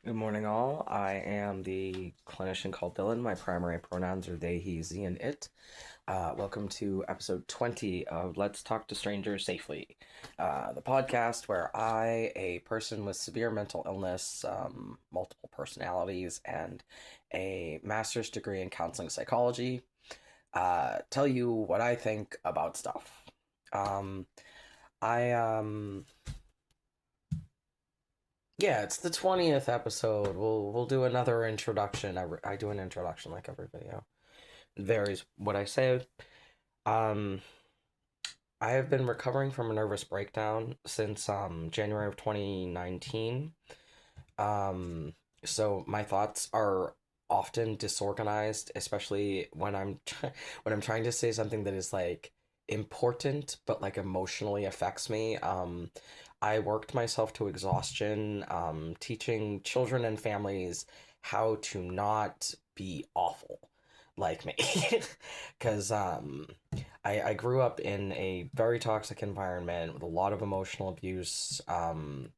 Good morning, all. I am the clinician called Dylan. My primary pronouns are they, he, ze, and it. Welcome to episode 20 of Let's Talk to Strangers Safely, the podcast where I, a person with severe mental illness, multiple personalities, and a master's degree in counseling psychology, tell you what I think about stuff. Um, I Yeah, it's the 20th episode. We'll do another introduction. I do an introduction like every video. It varies what I say. Um I have been recovering from a nervous breakdown since January of 2019. Um so my thoughts are often disorganized, especially when when I'm trying to say something that is like important but like emotionally affects me. I worked myself to exhaustion, teaching children and families how to not be awful like me. Because I grew up in a very toxic environment with a lot of emotional abuse. There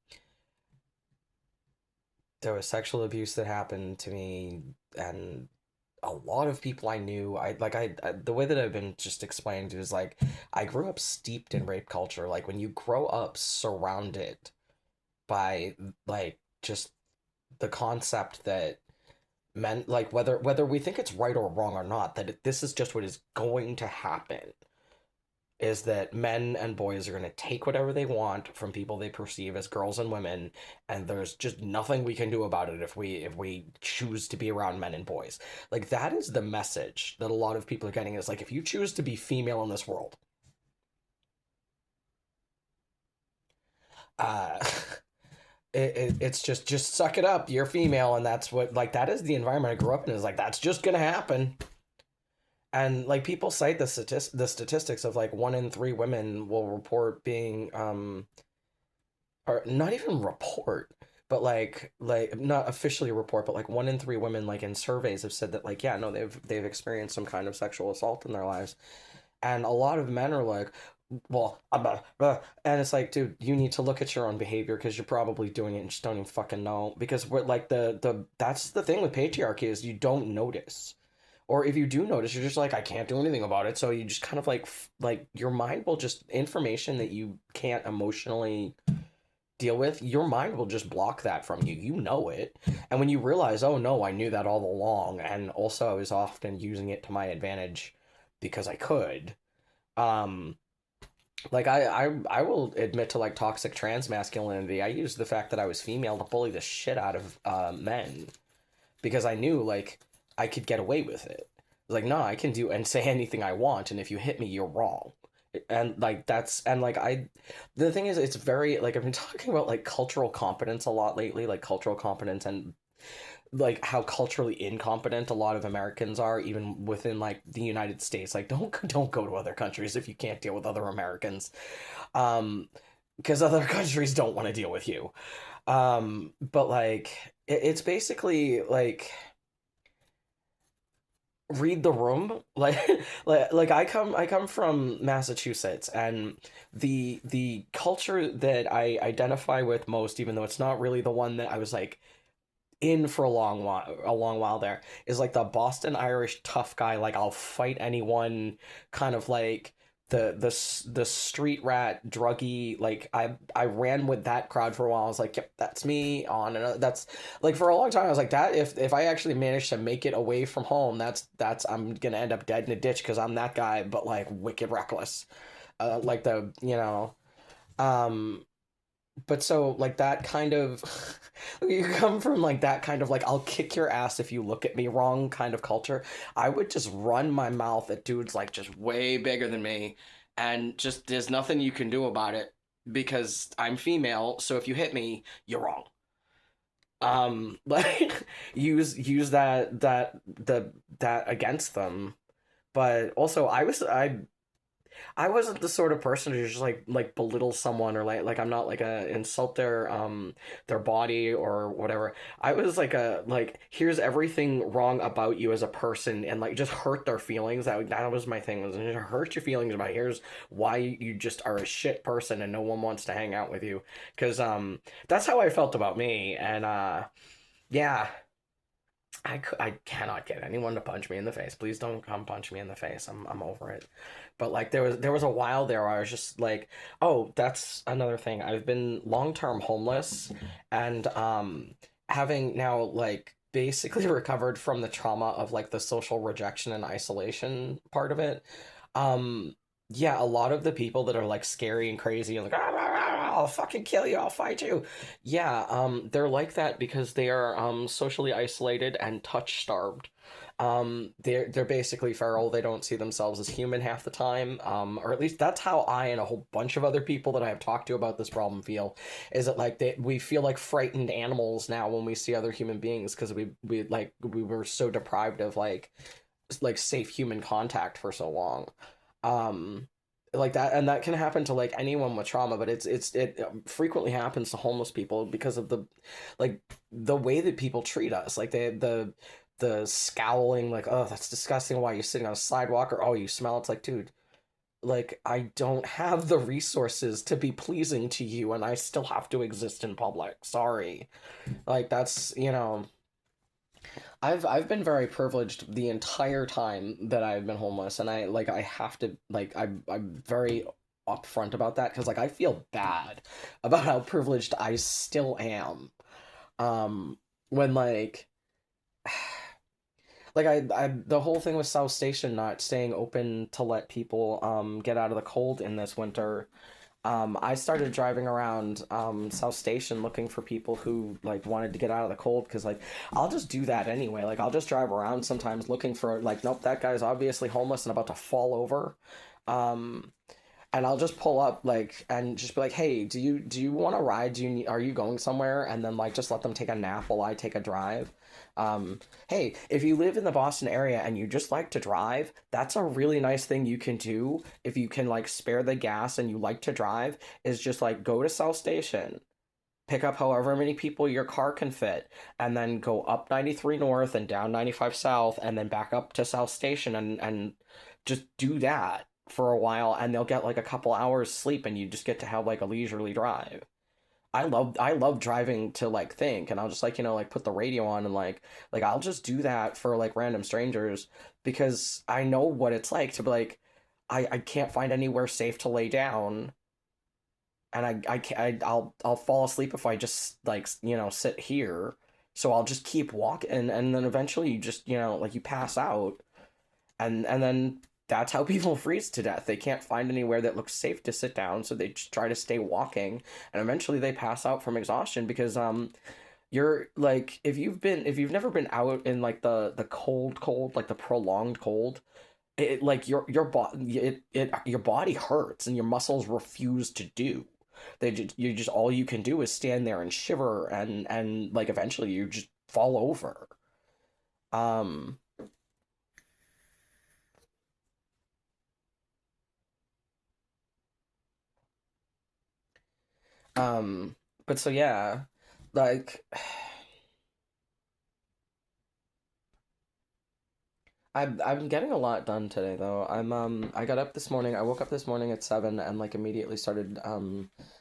was sexual abuse that happened to me, and a lot of people I knew, the way that I've been just explained is like I grew up steeped in rape culture. Like when you grow up surrounded by like just the concept that men, like whether we think it's right or wrong or not, this is just what is going to happen, is that men and boys are going to take whatever they want from people they perceive as girls and women, and there's just nothing we can do about it if we choose to be around men and boys. Like that is the message that a lot of people are getting, is like if you choose to be female in this world, uh it's just suck it up, you're female, and that's what, like, that is the environment I grew up in, is like that's just gonna happen. And like people cite the statistics of like 1 in 3 women will report being or not even report, but like not officially report, but like 1 in 3 women, like in surveys, have said that, like, yeah, no, they've experienced some kind of sexual assault in their lives. And a lot of men are like, well, and it's like, dude, you need to look at your own behavior because you're probably doing it and just don't even fucking know. Because we're like the that's the thing with patriarchy, is you don't notice, or if you do notice, you're just like, I can't do anything about it. So you just kind of like your mind will just, information that you can't emotionally deal with, your mind will just block that from you. You know it. And when you realize, oh no, I knew that all along, and also I was often using it to my advantage because I could. Um, like I will admit to like toxic trans masculinity. I used the fact that I was female to bully the shit out of men, because I knew like I could get away with it. Like, no, I can do and say anything I want, and if you hit me, you're wrong. And like that's and like I the thing is, it's very like, I've been talking about like cultural competence a lot lately, like cultural competence, and like how culturally incompetent a lot of Americans are, even within like the United States. Like don't go to other countries if you can't deal with other Americans. Um because other countries don't want to deal with you. But like it's basically like read the room. Like like I come from Massachusetts, and the culture that I identify with most, even though it's not really the one that I was like in for a long while there, is like the Boston Irish tough guy, like I'll fight anyone, kind of like the street rat druggy. Like I ran with that crowd for a while. I was like, yep, that's me. On and that's like, for a long time I was like that. If I actually managed to make it away from home, that's I'm gonna end up dead in a ditch because I'm that guy, but like wicked reckless. Like the um but so like that kind of you come from like that kind of like I'll kick your ass if you look at me wrong kind of culture. I would just run my mouth at dudes like just way bigger than me, and just there's nothing you can do about it because I'm female, so if you hit me, you're wrong. Like use that against them. But also I wasn't the sort of person to just like belittle someone, or like I'm not like a insult their body or whatever. I was like a like, here's everything wrong about you as a person, and like just hurt their feelings. That was my thing, was just hurt your feelings about, here's why you just are a shit person and no one wants to hang out with you. Because that's how I felt about me. And Yeah, I cannot get anyone to punch me in the face. Please don't come punch me in the face. I'm over it. But like there was a while there where I was just like, oh, that's another thing. I've been long-term homeless and having now like basically recovered from the trauma of like the social rejection and isolation part of it. Um yeah, a lot of the people that are like scary and crazy and like I'll fucking kill you, I'll fight you. Yeah, they're like that because they are socially isolated and touch starved. They're basically feral. They don't see themselves as human half the time. Or at least that's how I and a whole bunch of other people that I have talked to about this problem feel. Is that like we feel like frightened animals now when we see other human beings because we were so deprived of like safe human contact for so long. Um, like that, and that can happen to like anyone with trauma, but it frequently happens to homeless people because of like the way that people treat us, like the scowling, like, oh, that's disgusting, why are you sitting on a sidewalk, or oh, you smell. It's like, dude, like I don't have the resources to be pleasing to you and I still have to exist in public, sorry. Like that's, I've been very privileged the entire time that I've been homeless, and I have to like I'm very upfront about that because like I feel bad about how privileged I still am. When I the whole thing with South Station not staying open to let people get out of the cold in this winter. I started driving around South Station looking for people who like wanted to get out of the cold because like I'll just do that anyway. Like I'll just drive around sometimes looking for like, nope, that guy's obviously homeless and about to fall over. Um, and I'll just pull up like and just be like, "Hey, do you want to ride? Are you going somewhere?" And then like just let them take a nap while I take a drive. Hey, if you live in the Boston area and you just like to drive, that's a really nice thing you can do if you can like spare the gas and you like to drive. Is just like go to South Station, pick up however many people your car can fit, and then go up 93 North and down 95 South, and then back up to South Station and just do that for a while, and they'll get like a couple hours sleep, and you just get to have like a leisurely drive. I love driving to like think, and I'll just like like put the radio on and like I'll just do that for like random strangers because I know what it's like to be like I can't find anywhere safe to lay down, and I'll fall asleep if I just like sit here. So I'll just keep walking, and then eventually you just like you pass out, and then that's how people freeze to death. They can't find anywhere that looks safe to sit down, so they just try to stay walking, and eventually they pass out from exhaustion because you're like if you've never been out in like the cold like the prolonged cold, it like your body hurts and your muscles refuse to do. You just all you can do is stand there and shiver, and like eventually you just fall over. Um um but so yeah, like I'm getting a lot done today though. I got up this morning. I woke up this morning at 7 and like immediately started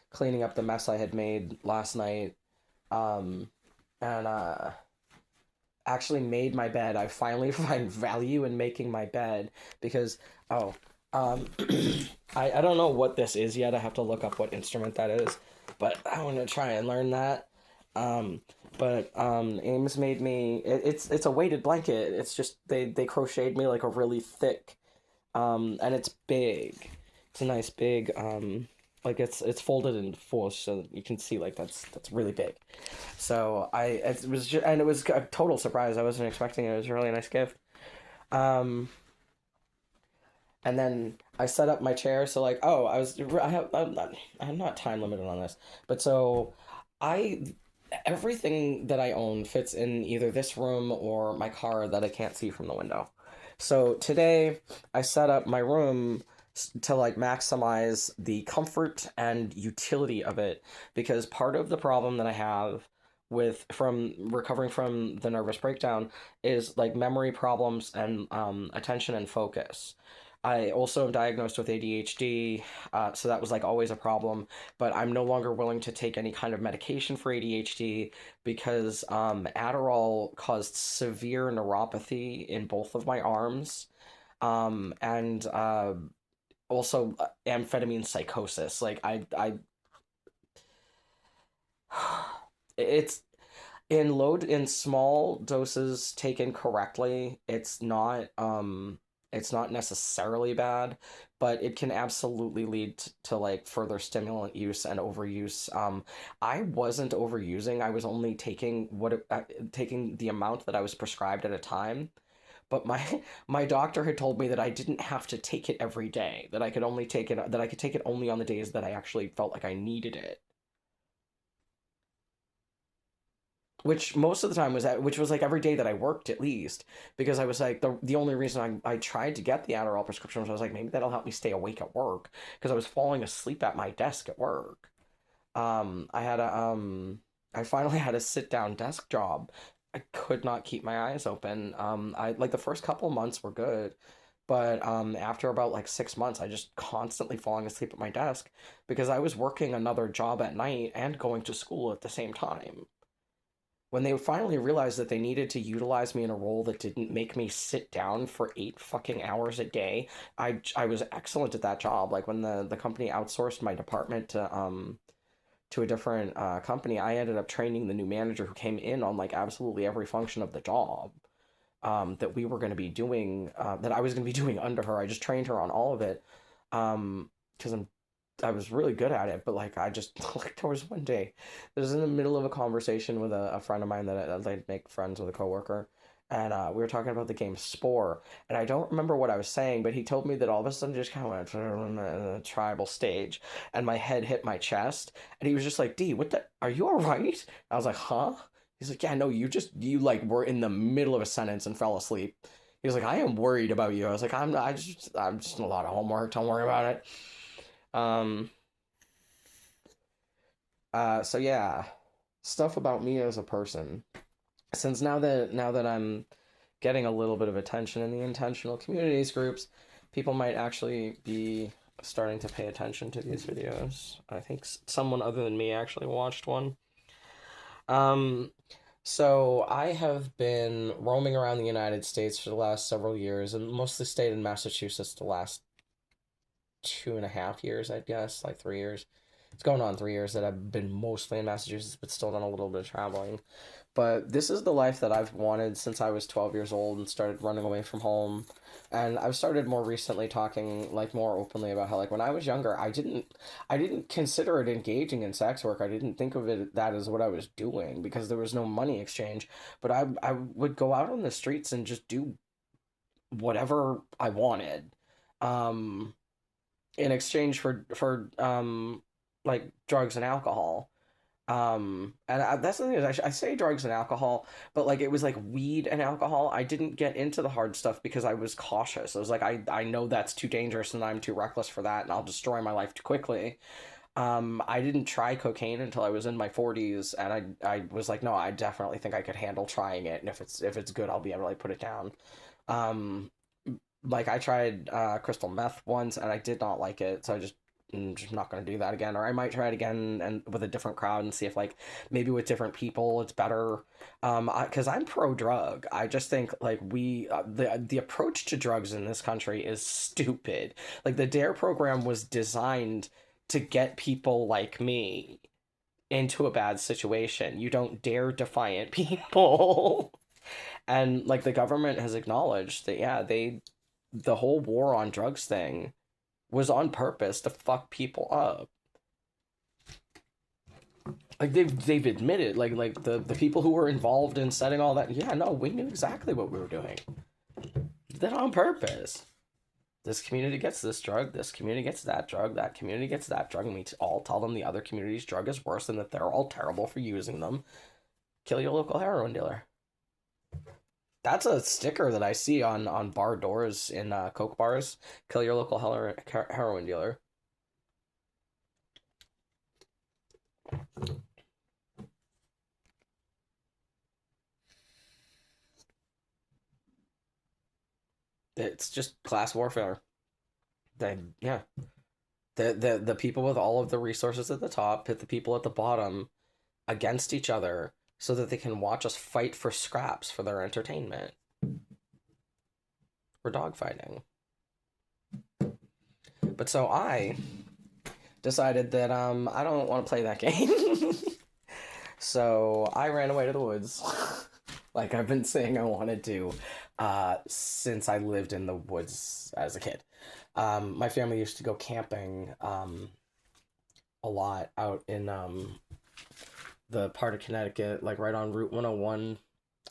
cleaning up the mess I had made last night. Um and actually made my bed. I finally find value in making my bed because oh, um I don't know what this is yet. I have to look up what instrument that is, but I want to try and learn that. Um but Ames made me it's a weighted blanket. It's just they crocheted me like a really thick and it's big. It's a nice big like it's folded in four so you can see like that's really big. So it was just, and it was a total surprise. I wasn't expecting it. It was a really nice gift. Um, and then I set up my chair. So like, oh, I'm not time limited on this, but so I everything that I own fits in either this room or my car that I can't see from the window. So today I set up my room to like maximize the comfort and utility of it because part of the problem that I have with from recovering from the nervous breakdown is like memory problems and attention and focus. I also am diagnosed with ADHD, so that was like always a problem. But I'm no longer willing to take any kind of medication for ADHD because Adderall caused severe neuropathy in both of my arms, and also amphetamine psychosis. It's in small doses taken correctly, it's not necessarily bad, but it can absolutely lead to like further stimulant use and overuse. I wasn't overusing. I was only taking the amount that I was prescribed at a time. But my my doctor had told me that I didn't have to take it every day, that I could take it only on the days that I actually felt like I needed it. Which most of the time which was like every day that I worked at least, because I was like the only reason I tried to get the Adderall prescription was I was like maybe that'll help me stay awake at work because I was falling asleep at my desk at work. I had a I finally had a sit down desk job. I could not keep my eyes open. I like the first couple months were good, but after about like 6 months, I just constantly falling asleep at my desk because I was working another job at night and going to school at the same time. When they finally realized that they needed to utilize me in a role that didn't make me sit down for 8 fucking hours a day, I was excellent at that job. Like when the company outsourced my department to a different company, I ended up training the new manager who came in on like absolutely every function of the job that we were going to be doing, that I was going to be doing under her. I just trained her on all of it because I was really good at it, but like I just like there was one day, I was in the middle of a conversation with a friend of mine I'd make friends with a coworker, and we were talking about the game Spore, and I don't remember what I was saying, but he told me that all of a sudden just kind of went in a tribal stage, and my head hit my chest, and he was just like, "D, what the? Are you all right?" I was like, "Huh?" He's like, "Yeah, no, you like were in the middle of a sentence and fell asleep." He was like, "I am worried about you." I was like, I'm just a lot of homework. Don't worry about it." Um, so yeah, stuff about me as a person. Since now that I'm getting a little bit of attention in the intentional communities groups, people might actually be starting to pay attention to these videos. I think someone other than me actually watched one. Um, so I have been roaming around the United States for the last several years, and mostly stayed in Massachusetts the last 2.5 years, I guess, like 3 years. It's going on 3 years that I've been mostly in Massachusetts, but still done a little bit of traveling. But this is the life that I've wanted since I was 12 years old and started running away from home. And I've started more recently talking like more openly about how like when I was younger, I didn't consider it engaging in sex work. I didn't think of it that as what I was doing because there was no money exchange. But I would go out on the streets and just do whatever I wanted. Um, in exchange for like drugs and alcohol. And that's the thing is I say drugs and alcohol, but like it was like weed and alcohol. I didn't get into the hard stuff because I was cautious. I was like I know that's too dangerous and I'm too reckless for that and I'll destroy my life too quickly. I didn't try cocaine until I was in my 40s, and I was like, no, I definitely think I could handle trying it, and if it's good, I'll be able to like put it down. Um, like I tried crystal meth once and I did not like it, so I'm just not going to do that again. Or I might try it again and with a different crowd and see if like maybe with different people it's better. Because I'm pro drug. I just think like the approach to drugs in this country is stupid. Like the Dare program was designed to get people like me into a bad situation. You don't dare defiant people. And like the government has acknowledged that yeah, the whole war on drugs thing was on purpose to fuck people up. Like they've admitted like the people who were involved in setting all that, yeah, no, we knew exactly what we were doing. Did that on purpose. This community gets this drug, this community gets that drug, that community gets that drug, and we all tell them the other community's drug is worse and that they're all terrible for using them. Kill your local heroin dealer. That's a sticker that I see on bar doors in Coke bars. Kill your local heroin dealer. It's just class warfare. Yeah, the people with all of the resources at the top pit the people at the bottom against each other so that they can watch us fight for scraps for their entertainment. We're dogfighting. But so I decided that I don't want to play that game. So I ran away to the woods. Like I've been saying I wanted to since I lived in the woods as a kid. My family used to go camping a lot out in the part of Connecticut, like right on Route 101,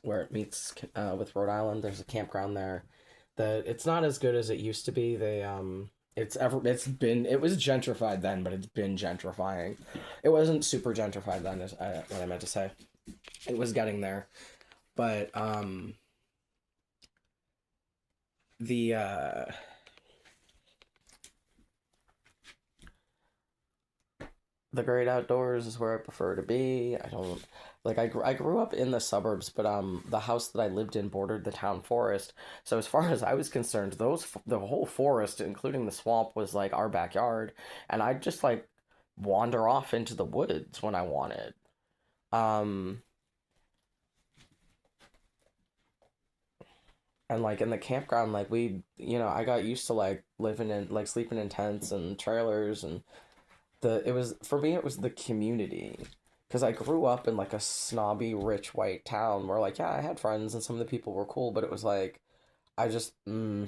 where it meets with Rhode Island. There's a campground there. That it's not as good as it used to be. It was gentrified then, but it's been gentrifying. It wasn't super gentrified then, is what I meant to say. It was getting there, but the the great outdoors is where I prefer to be. I don't like I grew up in the suburbs, but the house that I lived in bordered the town forest. So as far as I was concerned, the whole forest, including the swamp, was like our backyard, and I'd just like wander off into the woods when I wanted. Um and like in the campground, like I got used to like living in like sleeping in tents and trailers, and the it was for me it was the community, because I grew up in like a snobby rich white town where like yeah I had friends and some of the people were cool, but it was like I just they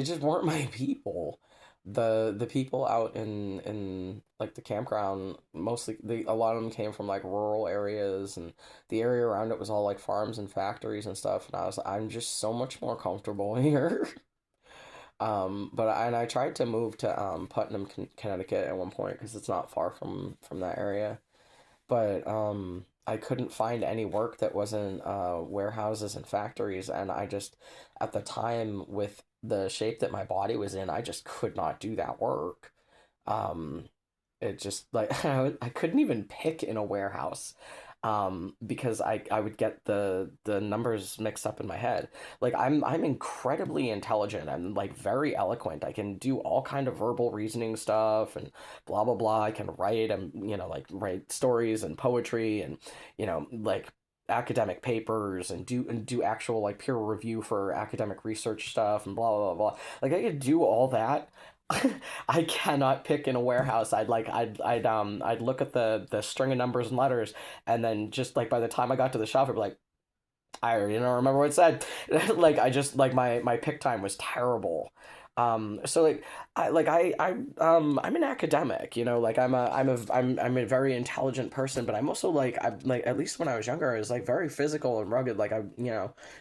just weren't my people. The people out in like the campground, mostly a lot of them came from like rural areas, and the area around it was all like farms and factories and stuff, and I'm just so much more comfortable here. And I tried to move to Putnam, Connecticut at one point because it's not far from that area. But I couldn't find any work that wasn't warehouses and factories, and I just at the time with the shape that my body was in, I just could not do that work. Um, it just like I couldn't even pick in a warehouse because I would get the numbers mixed up in my head. Like I'm incredibly intelligent. I'm like very eloquent. I can do all kind of verbal reasoning stuff and blah blah blah. I can write and like write stories and poetry and like academic papers and do actual like peer review for academic research stuff and blah blah blah blah. Like I could do all that. I cannot pick in a warehouse. I'd look at the string of numbers and letters, and then just like by the time I got to the shelf, I'd be like, I already don't remember what it said. Like I just like my pick time was terrible. So like I'm an academic, like I'm a very intelligent person, but I'm also like I'm like at least when I was younger, I was like very physical and rugged, like I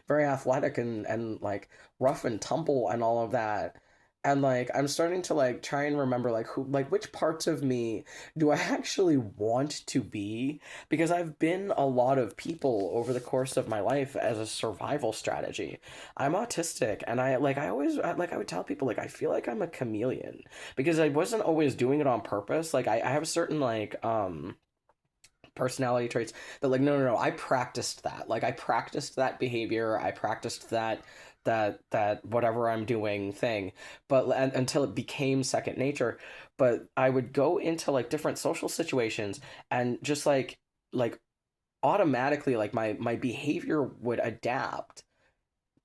very athletic and like rough and tumble and all of that. And like I'm starting to like try and remember like who like which parts of me do I actually want to be, because I've been a lot of people over the course of my life as a survival strategy. I'm autistic, and I would tell people like I feel like I'm a chameleon because I wasn't always doing it on purpose. Like I have certain like personality traits that like no, I practiced that. Like I practiced that behavior. I practiced that whatever I'm doing thing, but until it became second nature. But I would go into like different social situations and just like automatically like my behavior would adapt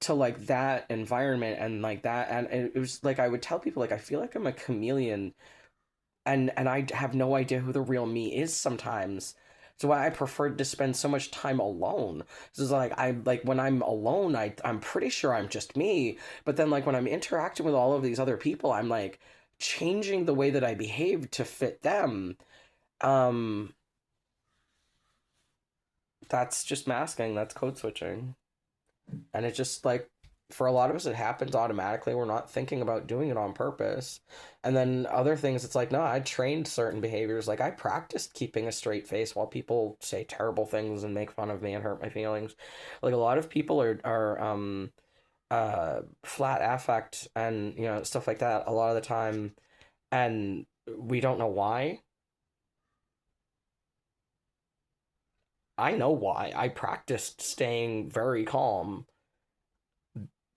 to like that environment and like that, and it was like I would tell people like I feel like I'm a chameleon, and I have no idea who the real me is sometimes. So why I preferred to spend so much time alone. So it's like I like when I'm alone, I'm pretty sure I'm just me. But then like when I'm interacting with all of these other people, I'm like changing the way that I behave to fit them. Um, that's just masking. That's code switching. And it just like for a lot of us it happens automatically. We're not thinking about doing it on purpose. And then other things it's like no, I trained certain behaviors. Like I practiced keeping a straight face while people say terrible things and make fun of me and hurt my feelings. Like a lot of people are flat affect and stuff like that a lot of the time, and we don't know why. I know why. I practiced staying very calm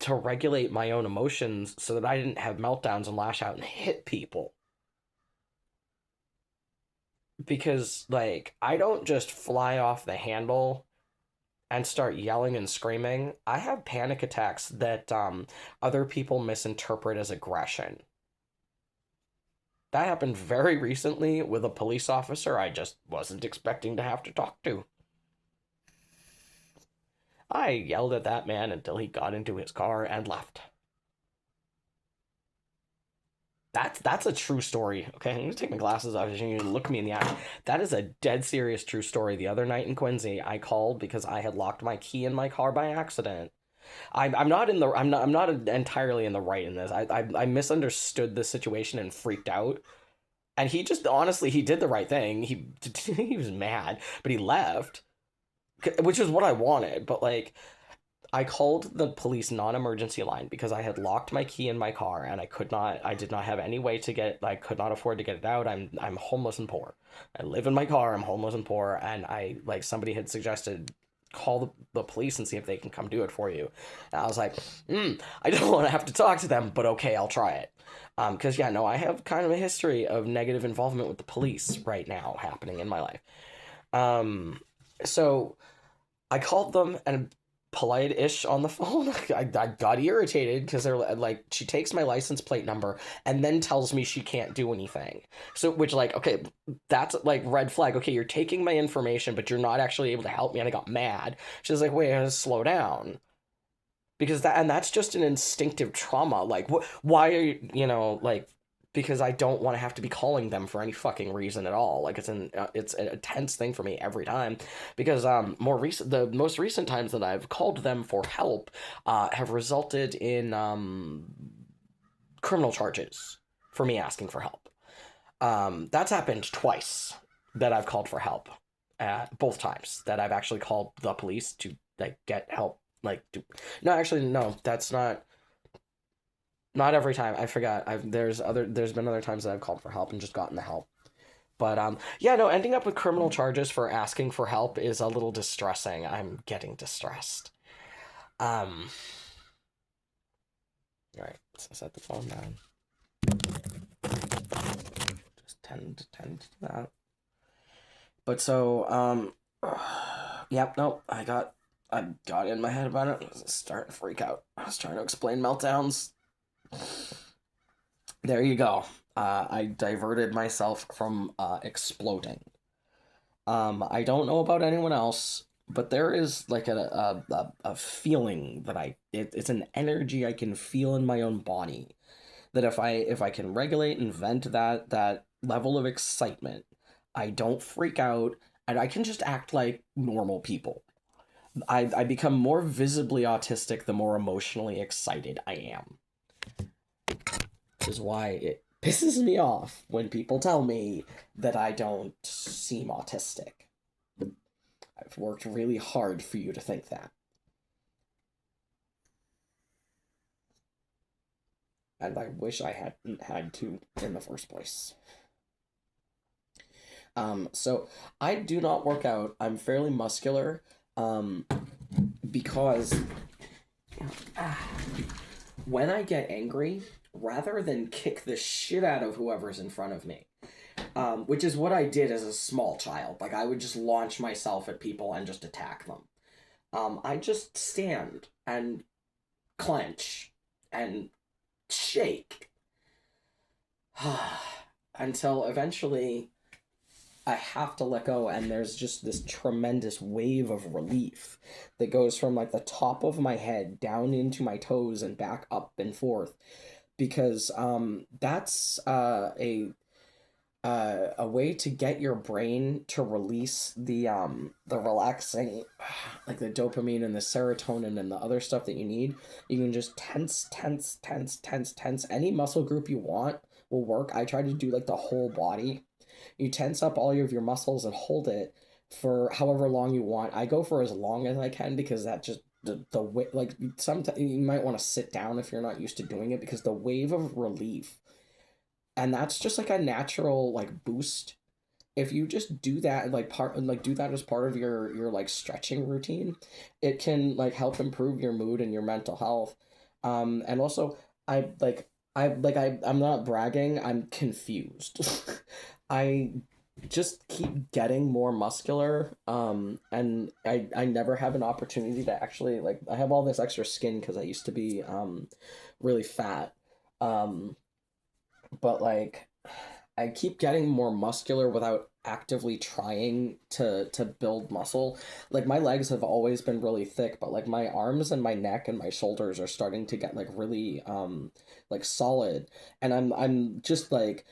to regulate my own emotions so that I didn't have meltdowns and lash out and hit people. Because, like, I don't just fly off the handle and start yelling and screaming. I have panic attacks that other people misinterpret as aggression. That happened very recently with a police officer I just wasn't expecting to have to talk to. I yelled at that man until he got into his car and left. That's a true story. Okay, I'm gonna take my glasses off and you look me in the eye. That is a dead serious true story. The other night in Quincy, I called because I had locked my key in my car by accident. I'm not in the I'm not entirely in the right in this. I misunderstood the situation and freaked out. And he just honestly he did the right thing. He was mad, but he left, which is what I wanted. But like I called the police non-emergency line because I had locked my key in my car and I did not have any way to get I could not afford to get it out. I'm homeless and poor. I live in my car, I'm homeless and poor, and I like somebody had suggested call the police and see if they can come do it for you. And I was like, I don't want to have to talk to them, but okay, I'll try it. Because yeah, no, I have kind of a history of negative involvement with the police right now happening in my life. So I called them and polite-ish on the phone. I got irritated because they're like, she takes my license plate number and then tells me she can't do anything. So, which like, okay, that's like red flag. Okay, you're taking my information, but you're not actually able to help me. And I got mad. She's like, wait, I gotta slow down. Because that's just an instinctive trauma. Like, why are you, like, because I don't want to have to be calling them for any fucking reason at all. Like it's a tense thing for me every time, because the most recent times that I've called them for help have resulted in criminal charges for me asking for help. That's happened twice that I've called for help. Both times that I've actually called the police to like get help. No, actually, no, that's not every time. I forgot. There's been other times that I've called for help and just gotten the help. But yeah, no, ending up with criminal charges for asking for help is a little distressing. I'm getting distressed. All right, so set the phone down. Just tend to that. But so yep, no, I got in my head about it. I was starting to freak out. I was trying to explain meltdowns. There you go. I diverted myself from exploding. I don't know about anyone else, but there is like a feeling that it's an energy I can feel in my own body, that if I can regulate and vent that level of excitement, I don't freak out and I can just act like normal people. I become more visibly autistic the more emotionally excited I am. Which is why it pisses me off when people tell me that I don't seem autistic. I've worked really hard for you to think that. And I wish I hadn't had to in the first place. So I do not work out. I'm fairly muscular, because when I get angry, rather than kick the shit out of whoever's in front of me, which is what I did as a small child. Like, I would just launch myself at people and just attack them. I just stand and clench and shake until eventually I have to let go, and there's just this tremendous wave of relief that goes from like the top of my head down into my toes and back up and forth, because that's a way to get your brain to release the relaxing, like the dopamine and the serotonin and the other stuff that you need. You can just tense. Any muscle group you want will work. I try to do like the whole body. You tense up all of your muscles and hold it for however long you want. I go for as long as I can, because that just the way, like, sometimes you might want to sit down if you're not used to doing it, because the wave of relief, and that's just like a natural like boost. If you just do that do that as part of your like stretching routine, it can like help improve your mood and your mental health. And also I like I'm not bragging, I'm confused. I just keep getting more muscular, and I never have an opportunity to actually, like, I have all this extra skin because I used to be really fat. Um but like I keep getting more muscular without actively trying to build muscle. Like my legs have always been really thick, but like my arms and my neck and my shoulders are starting to get like really like solid. And I'm just like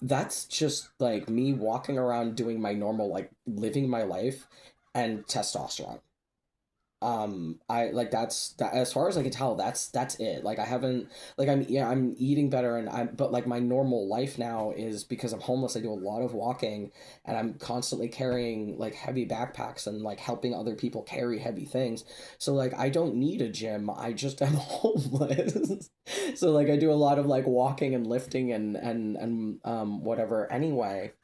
that's just like me walking around doing my normal, like living my life, and testosterone. I like that's that, as far as I can tell, that's it. Like I haven't, like, I'm, yeah, I'm eating better, and I'm, but like my normal life now is, because I'm homeless, I do a lot of walking, and I'm constantly carrying like heavy backpacks and like helping other people carry heavy things. So like I don't need a gym, I just am homeless. So like I do a lot of like walking and lifting and whatever anyway.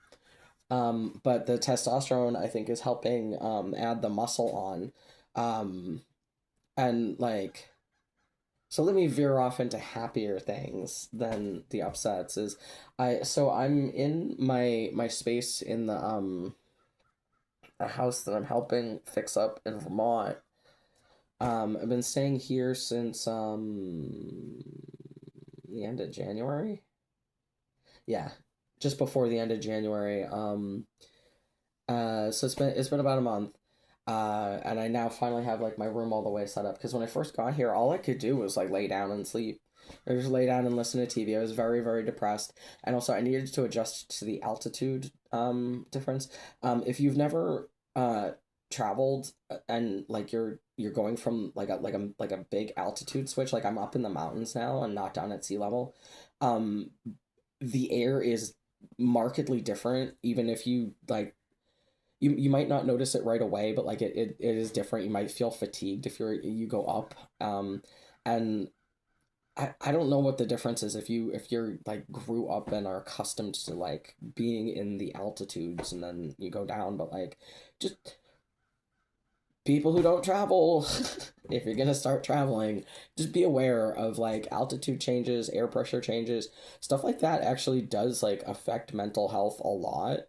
But the testosterone, I think, is helping add the muscle on. Um, and like, so let me veer off into happier things than the upsets. Is I'm in my space in the a house that I'm helping fix up in Vermont. I've been staying here since the end of January. Yeah, just before the end of January. So it's been about a month. And I now finally have like my room all the way set up, because when I first got here, all I could do was like lay down and sleep. I just lay down and listen to TV. I was very, very depressed. And also I needed to adjust to the altitude difference. If you've never traveled, and like you're going from like a big altitude switch, like I'm up in the mountains now and not down at sea level. Um the air is markedly different, even if you like, you might not notice it right away, but like it is different. You might feel fatigued if you go up. And I don't know what the difference is if you're like grew up and are accustomed to like being in the altitudes and then you go down, but like just people who don't travel, if you're gonna start traveling, just be aware of like altitude changes, air pressure changes, stuff like that actually does like affect mental health a lot.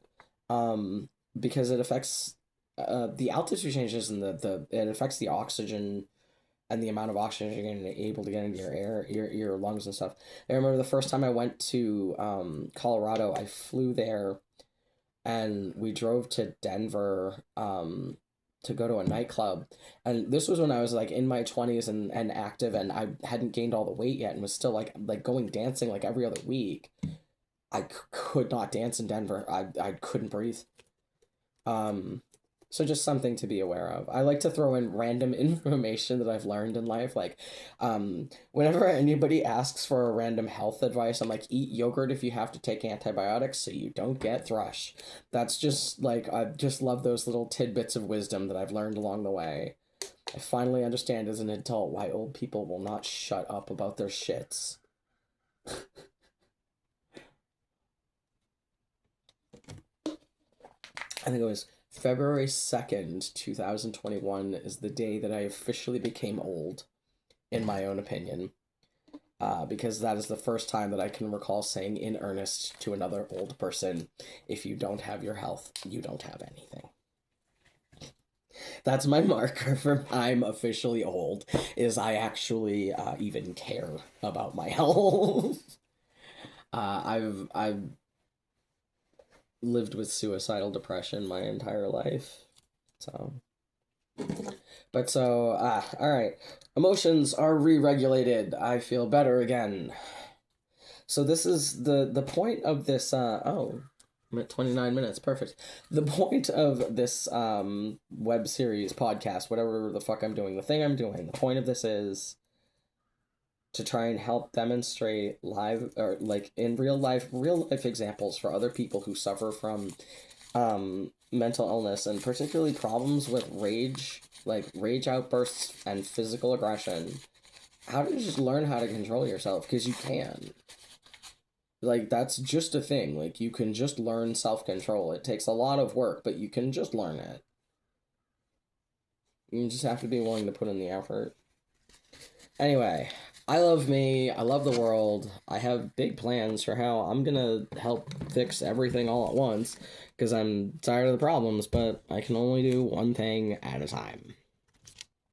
Um, because it affects the altitude changes, and the it affects the oxygen and the amount of oxygen you're gonna able to get into your air, your lungs and stuff. I remember the first time I went to Colorado, I flew there and we drove to Denver to go to a nightclub. And this was when I was like in my 20s and active, and I hadn't gained all the weight yet, and was still like going dancing like every other week. Could not dance in Denver. I couldn't breathe. Um, so just something to be aware of. I like to throw in random information that I've learned in life. Like, whenever anybody asks for a random health advice, I'm like, eat yogurt if you have to take antibiotics so you don't get thrush. That's just like, I just love those little tidbits of wisdom that I've learned along the way. I finally understand as an adult why old people will not shut up about their shits. I think it was February 2nd, 2021 is the day that I officially became old, in my own opinion. Because that is the first time that I can recall saying in earnest to another old person, if you don't have your health, you don't have anything. That's my marker for I'm officially old, is I actually even care about my health. I've lived with suicidal depression my entire life. So, but so, all right. Emotions are re-regulated. I feel better again. So this is the point of this. Oh, I'm at 29 minutes. Perfect. The point of this web series podcast, whatever the fuck I'm doing, the thing I'm doing. The point of this is to try and help demonstrate live, or like in real life examples for other people who suffer from mental illness, and particularly problems with rage, like rage outbursts and physical aggression. How to just learn how to control yourself, because you can. Like, that's just a thing. Like, you can just learn self-control. It takes a lot of work, but you can just learn it. You just have to be willing to put in the effort. Anyway, I love me. I love the world. I have big plans for how I'm gonna help fix everything all at once because I'm tired of the problems, but I can only do one thing at a time.